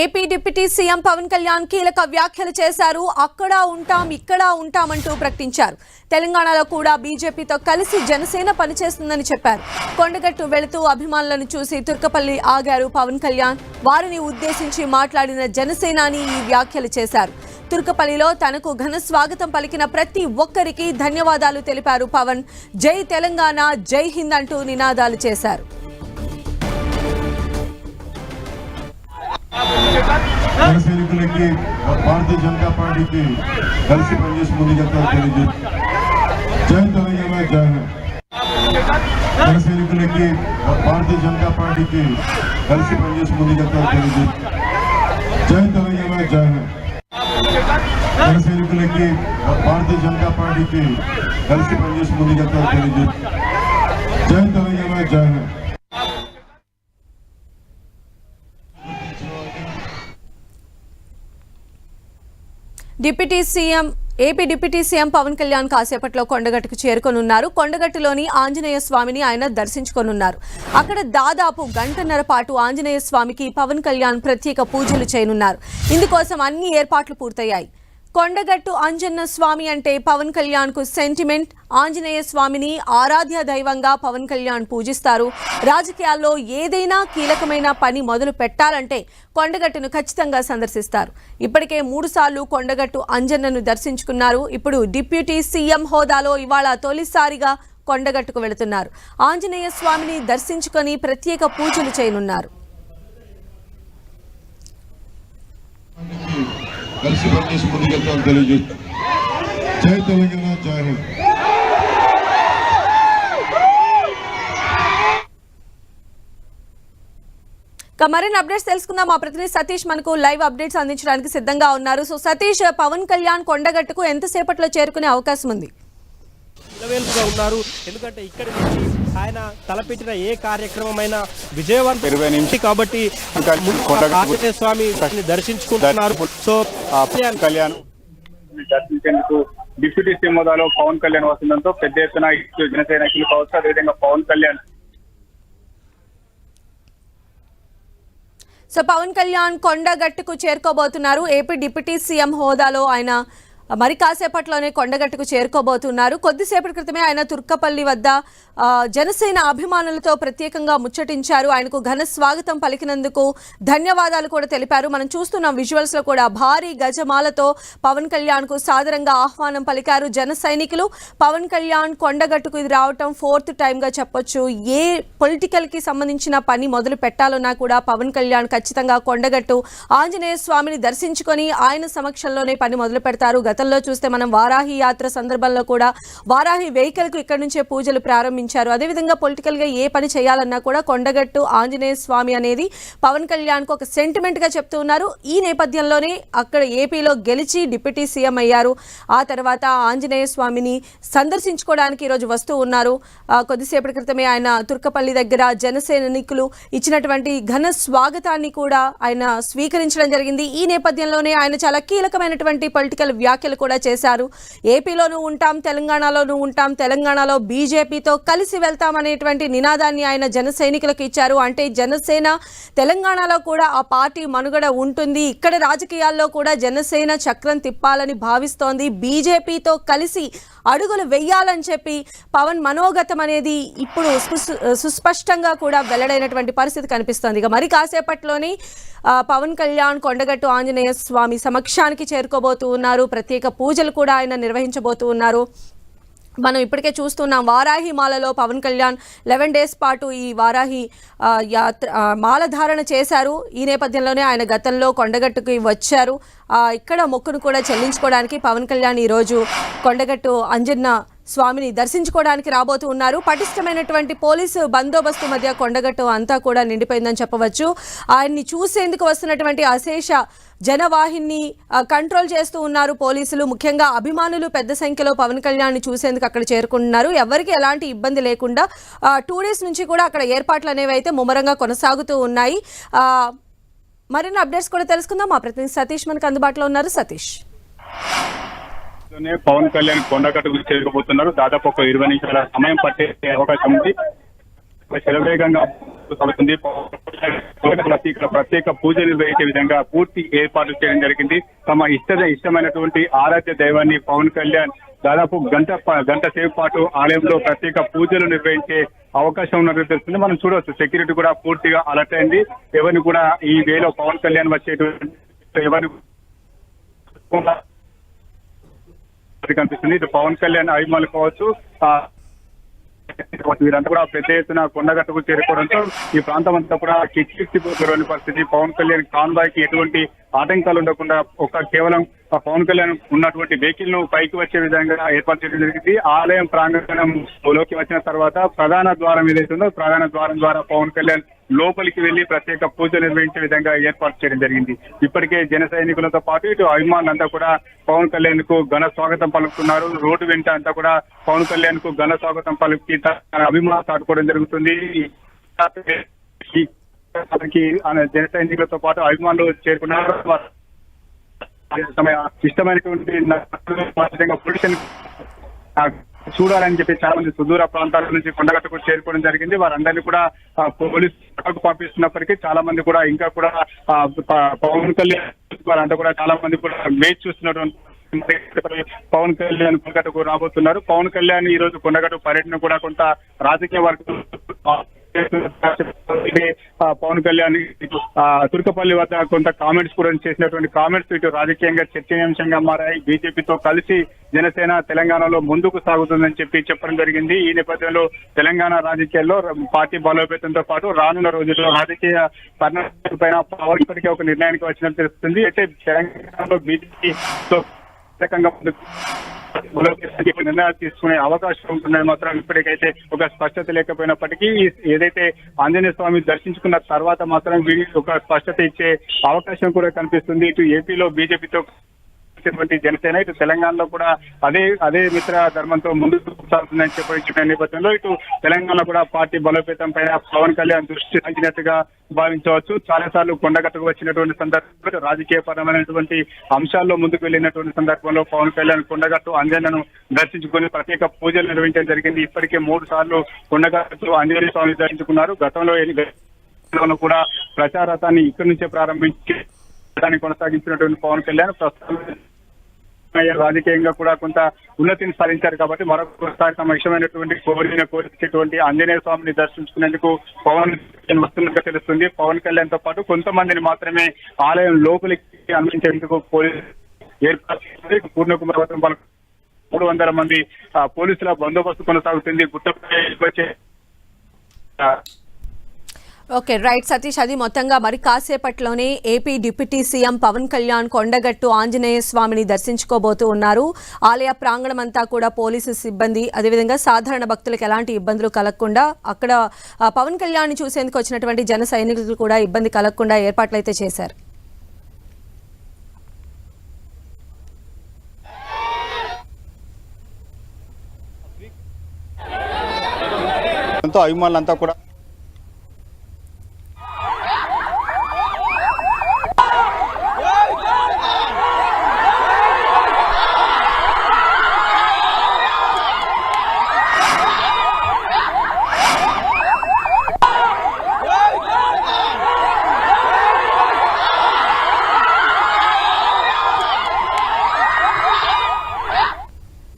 AP deputy CM Pawan Kalyan కీలక వ్యాఖ్యలు చేశారు. అక్కడ ఉంటాం ఇక్కడ ఉంటామంటూ ప్రకటించారు. తెలంగాణలో కూడా బీజేపీతో కలిసి జనసేన పనిచేస్తుందని చెప్పారు. కొండగట్టు వెళుతూ అభిమానులను చూసి తుర్కపల్లి ఆగారు పవన్ కళ్యాణ్. వారిని ఉద్దేశించి మాట్లాడిన జనసేనాని ఈ వ్యాఖ్యలు చేశారు. తుర్కపల్లిలో తనకు ఘన స్వాగతం పలికిన ప్రతి ఒక్కరికి ధన్యవాదాలు తెలిపారు పవన్. జై తెలంగాణ, జై హింద్ అంటూ నినాదాలు చేశారు. జనసైనికులకి భారతీయ జనతా పార్టీకి కలిసి పనిచేసి ముందుకెళ్తారు తెలియజేస్తారు. జై తెలంగాణ, జై హింద్. జనసైనికులకి భారతీయ జనతా పార్టీకి కలిసి పనిచేసి ముందుకెళ్తారు తెలియజేస్తారు. జై తెలంగాణ, జై హింద్. జనసైనికులకి భారతీయ జనతా పార్టీకి కలిసి పనిచేసి ముందుకెళ్తారు తెలియజేస్తారు. జై తెలంగాణ, జై Hind. AP deputy CM Pawan Kalyan కాసేపట్లో కొండగట్టుకు చేరుకోనున్నారు. కొండగట్టులోని ఆంజనేయ స్వామిని ఆయన దర్శించుకోనున్నారు. అక్కడ దాదాపు గంటన్నర పాటు ఆంజనేయ స్వామికి పవన్ కళ్యాణ్ ప్రత్యేక పూజలు చేయనున్నారు. ఇందుకోసం అన్ని ఏర్పాట్లు పూర్తయ్యాయి. కొండగట్టు ఆంజన్న స్వామి అంటే పవన్ కళ్యాణ్ కు సెంటిమెంట్. ఆంజనేయ స్వామిని ఆరాధ్య దైవంగా పవన్ కళ్యాణ్ పూజిస్తారు. రాజకీయాల్లో ఏదైనా కీలకమైన పని మొదలు పెట్టాలంటే కొండగట్టును ఖచ్చితంగా సందర్శిస్తారు. ఇప్పటికే 3 సార్లు కొండగట్టు అంజన్నను దర్శించుకున్నారు. ఇప్పుడు డిప్యూటీ సీఎం హోదాలో ఇవాళ తొలిసారిగా కొండగట్టుకు వెళుతున్నారు. ఆంజనేయ స్వామిని దర్శించుకొని ప్రత్యేక పూజలు చేయనున్నారు. కలిసి పనిచేసి ముందుకెళ్తాం తెలియజేస్తారు. జై తెలంగాణ, జై హింద్. మరిన్ని అప్డేట్స్ తెలుసుకుందాం. మా ప్రతినిధి సతీష్ మనకు లైవ్ అప్డేట్స్ అందించడానికి సిద్ధంగా ఉన్నారు. సో సతీష్, పవన్ కళ్యాణ్ కొండగట్టుకు ఎంతసేపట్లో చేరుకునే అవకాశం ఉంది? ఉన్నారు ఎందుకంటే ఇక్కడి నుంచి ఆయన తలపెట్టిన ఏ కార్యక్రమమైనా విజయవంతం కాబట్టి ఆంజనేయ స్వామి దర్శించుకుంటున్నారు. సో కళ్యాణ్ దర్శించేందుకు డిప్యూటీ సీఎం హోదాలో పవన్ కళ్యాణ్ వస్తుండటంతో పెద్ద ఎత్తున జనసైనికులు కావచ్చు, అదేవిధంగా పవన్ కళ్యాణ్ పవన్ కళ్యాణ్ కొండగట్టుకు చేరుకోబోతున్నారు. ఏపీ డిప్యూటీ సీఎం హోదాలో ఆయన మరి కాసేపట్లోనే కొండగట్టుకు చేరుకోబోతున్నారు. కొద్దిసేపటి క్రితమే ఆయన తుర్కపల్లి వద్ద జనసేన అభిమానులతో ప్రత్యేకంగా ముచ్చటించారు. ఆయనకు ఘన స్వాగతం పలికినందుకు ధన్యవాదాలు కూడా తెలిపారు. మనం చూస్తున్నాం విజువల్స్ లో కూడా భారీ గజమాలతో పవన్ కళ్యాణ్ కు సాదరంగా ఆహ్వానం పలికారు జన సైనికులు. పవన్ కళ్యాణ్ కొండగట్టుకు ఇది రావటం 4th టైం గా చెప్పొచ్చు. ఏ పొలిటికల్ కి సంబంధించిన పని మొదలు పెట్టాలన్నా కూడా పవన్ కళ్యాణ్ ఖచ్చితంగా కొండగట్టు ఆంజనేయ స్వామిని దర్శించుకొని ఆయన సమక్షంలోనే పని మొదలు పెడతారు. గతంలో చూస్తే మనం వారాహి యాత్ర సందర్భంలో కూడా వారాహి వెహికల్ కు ఇక్కడ నుంచే పూజలు ప్రారంభించారు. అదేవిధంగా పొలిటికల్ గా ఏ పని చేయాలన్నా కూడా కొండగట్టు ఆంజనేయ స్వామి అనేది పవన్ కళ్యాణ్ కు ఒక సెంటిమెంట్ గా చెప్తూ ఉన్నారు. ఈ నేపథ్యంలోనే అక్కడ ఏపీలో గెలిచి డిప్యూటీ సీఎం అయ్యారు. ఆ తర్వాత ఆంజనేయ స్వామిని సందర్శించుకోవడానికి ఈరోజు వస్తూ ఉన్నారు. కొద్దిసేపటి క్రితమే ఆయన తుర్కపల్లి దగ్గర జనసైనికులు ఇచ్చినటువంటి ఘన స్వాగతాన్ని కూడా ఆయన స్వీకరించడం జరిగింది. ఈ నేపథ్యంలోనే ఆయన చాలా కీలకమైనటువంటి పొలిటికల్ వ్యాఖ్యలు కూడా చేశారు. ఏపీలోనూ ఉంటాం, తెలంగాణలోనూ ఉంటాం, తెలంగాణలో బీజేపీతో కలిసి వెళ్తామనేటువంటి నినాదాన్ని ఆయన జన సైనికులకు ఇచ్చారు. అంటే జనసేన తెలంగాణలో కూడా ఆ పార్టీ మనుగడ ఉంటుంది. ఇక్కడ రాజకీయాల్లో కూడా జనసేన చక్రం తిప్పాలని భావిస్తోంది. బీజేపీతో కలిసి అడుగులు వెయ్యాలని చెప్పి పవన్ మనోగతం అనేది ఇప్పుడు సుస్పష్టంగా కూడా వెల్లడైనటువంటి పరిస్థితి కనిపిస్తోంది. ఇక మరి కాసేపట్లోని పవన్ కళ్యాణ్ కొండగట్టు ఆంజనేయ స్వామి సమక్షానికి చేరుకోబోతూ ఉన్నారు. ప్రత్యేక పూజలు కూడా ఆయన నిర్వహించబోతూ ఉన్నారు. మనం ఇప్పటికే చూస్తున్నాం వారాహి మాలలో పవన్ కళ్యాణ్ 11 days పాటు ఈ వారాహి మాలధారణ చేశారు. ఈ నేపథ్యంలోనే ఆయన గతంలో కొండగట్టుకి వచ్చారు. ఇక్కడ మొక్కును కూడా చెల్లించుకోవడానికి పవన్ కళ్యాణ్ ఈరోజు కొండగట్టు అంజన్న స్వామిని దర్శించుకోవడానికి రాబోతూ ఉన్నారు. పటిష్టమైనటువంటి పోలీసు బందోబస్తు మధ్య కొండగట్టు అంతా కూడా నిండిపోయిందని చెప్పవచ్చు. ఆయన్ని చూసేందుకు వస్తున్నటువంటి అశేష జనవాహిని కంట్రోల్ చేస్తూ ఉన్నారు పోలీసులు. ముఖ్యంగా అభిమానులు పెద్ద సంఖ్యలో పవన్ కళ్యాణ్ చూసేందుకు అక్కడ చేరుకుంటున్నారు. ఎవరికి ఎలాంటి ఇబ్బంది లేకుండా 2 days నుంచి కూడా అక్కడ ఏర్పాట్లు అనేవి అయితే ముమ్మరంగా కొనసాగుతూ ఉన్నాయి. మరిన్ని అప్డేట్స్ కూడా తెలుసుకుందాం. మా ప్రతినిధి సతీష్ మనకు అందుబాటులో ఉన్నారు. సతీష్, పవన్ కళ్యాణ్ కొండగట్టుకు చేరుకోబోతున్నారు. దాదాపు ఒక 20 నిమిషాల సమయం పట్టే అవకాశం ఉంది. శరవేగంగా సాగుతుంది. ప్రత్యేక పూజలు నిర్వహించే విధంగా పూర్తి ఏర్పాట్లు చేయడం జరిగింది. తమ ఇష్టమైనటువంటి ఆరాధ్య దైవాన్ని పవన్ కళ్యాణ్ దాదాపు గంట సేపు పాటు ఆలయంలో ప్రత్యేక పూజలు నిర్వహించే అవకాశం ఉన్నట్టు తెలుస్తుంది. మనం చూడవచ్చు సెక్యూరిటీ కూడా పూర్తిగా అలర్ట్ అయింది. ఎవరిని కూడా ఈ వేలో పవన్ కళ్యాణ్ వచ్చేటువంటి ఎవరిని కనిపిస్తుంది. ఇటు పవన్ కళ్యాణ్ అభిమానులు కావచ్చు, వీరంతా కూడా పెద్ద ఎత్తున కొండగట్టుకు చేరుకోవడంతో ఈ ప్రాంతం అంతా కూడా కిక్కిపోతున్న పరిస్థితి. పవన్ కళ్యాణ్ కాన్వాయ్ కి ఎటువంటి ఆటంకాలు ఉండకుండా కేవలం పవన్ కళ్యాణ్ ఉన్నటువంటి వెహికల్ ను పైకి వచ్చే విధంగా ఏర్పాటు చేయడం జరిగింది. ఆలయం ప్రాంగణంలోకి వచ్చిన తర్వాత ప్రధాన ద్వారం ఏదైతుందో ప్రధాన ద్వారం ద్వారా పవన్ కళ్యాణ్ లోపలికి వెళ్లి ప్రత్యేక పూజలు నిర్వహించే విధంగా ఏర్పాటు చేయడం జరిగింది. ఇప్పటికే జన సైనికులతో పాటు ఇటు అభిమానులంతా కూడా పవన్ కళ్యాణ్ కు ఘన స్వాగతం పలుకుతున్నారు. రోడ్డు వెంట అంతా కూడా పవన్ కళ్యాణ్ కు ఘన స్వాగతం పలికి తన అభిమానులు చాటుకోవడం జరుగుతుంది. జన సైనికులతో పాటు అభిమానులు చేరుకున్నారు. ఇష్టమైనటువంటి పొలిటిషియన్ చూడాలని చెప్పి చాలా మంది సుదూర ప్రాంతాల నుంచి కొండగట్టుకు చేరుకోవడం జరిగింది. వారందరినీ కూడా పోలీసు పంపిస్తున్నప్పటికీ చాలా మంది కూడా ఇంకా కూడా పవన్ కళ్యాణ్ వారంతా కూడా చాలా మంది కూడా వేచి చూస్తున్నటువంటి పవన్ కళ్యాణ్ కొండగట్టుకు రాబోతున్నారు. పవన్ కళ్యాణ్ ఈ రోజు కొండగట్టు పర్యటన కూడా కొంత రాజకీయ వర్గం పవన్ కళ్యాణ్ తుర్కపల్లి వద్ద కొంత కామెంట్స్ కూడా చేసినటువంటి కామెంట్స్ ఇటు రాజకీయంగా చర్చనీయాంశంగా మారాయి. బీజేపీతో కలిసి జనసేన తెలంగాణలో ముందుకు సాగుతుందని చెప్పడం జరిగింది. ఈ నేపథ్యంలో తెలంగాణ రాజకీయాల్లో పార్టీ బలోపేతంతో పాటు రానున్న రోజుల్లో రాజకీయ పరిణామాల పైన పవన్ ఇప్పటికే ఒక నిర్ణయానికి వచ్చినట్టు తెలుస్తుంది. అయితే తెలంగాణలో బీజేపీతో నిర్ణయాలు తీసుకునే అవకాశం ఉంటుందని మాత్రం ఇప్పటికైతే ఒక స్పష్టత లేకపోయినప్పటికీ ఏదైతే ఆంజనేయ స్వామి దర్శించుకున్న తర్వాత మాత్రం వీరికి ఒక స్పష్టత ఇచ్చే అవకాశం కూడా కనిపిస్తుంది. ఇటు ఏపీలో బీజేపీతో జనసేన ఇటు తెలంగాణలో కూడా అదే మిత్ర ధర్మంతో ముందుకు సాగుతుందని చెప్పిన నేపథ్యంలో ఇటు తెలంగాణలో కూడా పార్టీ బలోపేతం పైన పవన్ కళ్యాణ్ దృష్టి సారించినట్టుగా భావించవచ్చు. చాలా సార్లు కొండగట్టుకు వచ్చినటువంటి సందర్భంలో రాజకీయ పరమైనటువంటి అంశాల్లో ముందుకు వెళ్ళినటువంటి సందర్భంలో పవన్ కళ్యాణ్ కొండగట్టు ఆంజనేయను దర్శించుకుని ప్రత్యేక పూజలు నిర్వహించడం జరిగింది. ఇప్పటికే 3 సార్లు కొండగట్టు ఆంజనేయ స్వామిని దర్శించుకున్నారు. గతంలో కూడా ప్రచారాన్ని ఇక్కడి నుంచే ప్రారంభించి దాన్ని కొనసాగించినటువంటి పవన్ కళ్యాణ్ ప్రస్తుతం రాజకీయంగా కూడా కొంత ఉన్నతిని సాధించారు కాబట్టి మరొకసారి తమ ఇష్టమైనటువంటి కోరినటువంటి ఆంజనేయ స్వామిని దర్శించుకునేందుకు పవన్ కళ్యాణ్ వస్తున్నట్టుగా తెలుస్తుంది. పవన్ కళ్యాణ్ తో పాటు కొంతమందిని మాత్రమే ఆలయం లోపలికి అనుమతించేందుకు పోలీసు ఏర్పాటు చేసింది. పూర్ణకుమార్ 300 మంది పోలీసుల బందోబస్తు కొనసాగుతుంది. గుట్టపై వచ్చే ఓకే రైట్ సతీష్, అది మొత్తంగా మరి కాసేపట్లోనే AP deputy CM Pawan Kalyan Kondagattu Anjaneya స్వామిని దర్శించుకోబోతూ ఉన్నారు. ఆలయ ప్రాంగణం అంతా కూడా పోలీసు సిబ్బంది అదేవిధంగా సాధారణ భక్తులకు ఎలాంటి ఇబ్బందులు కలగకుండా అక్కడ పవన్ కళ్యాణ్ చూసేందుకు వచ్చినటువంటి జన సైనికులు కూడా ఇబ్బంది కలగకుండా ఏర్పాట్లు అయితే చేశారు. అభిమానులంతా కూడా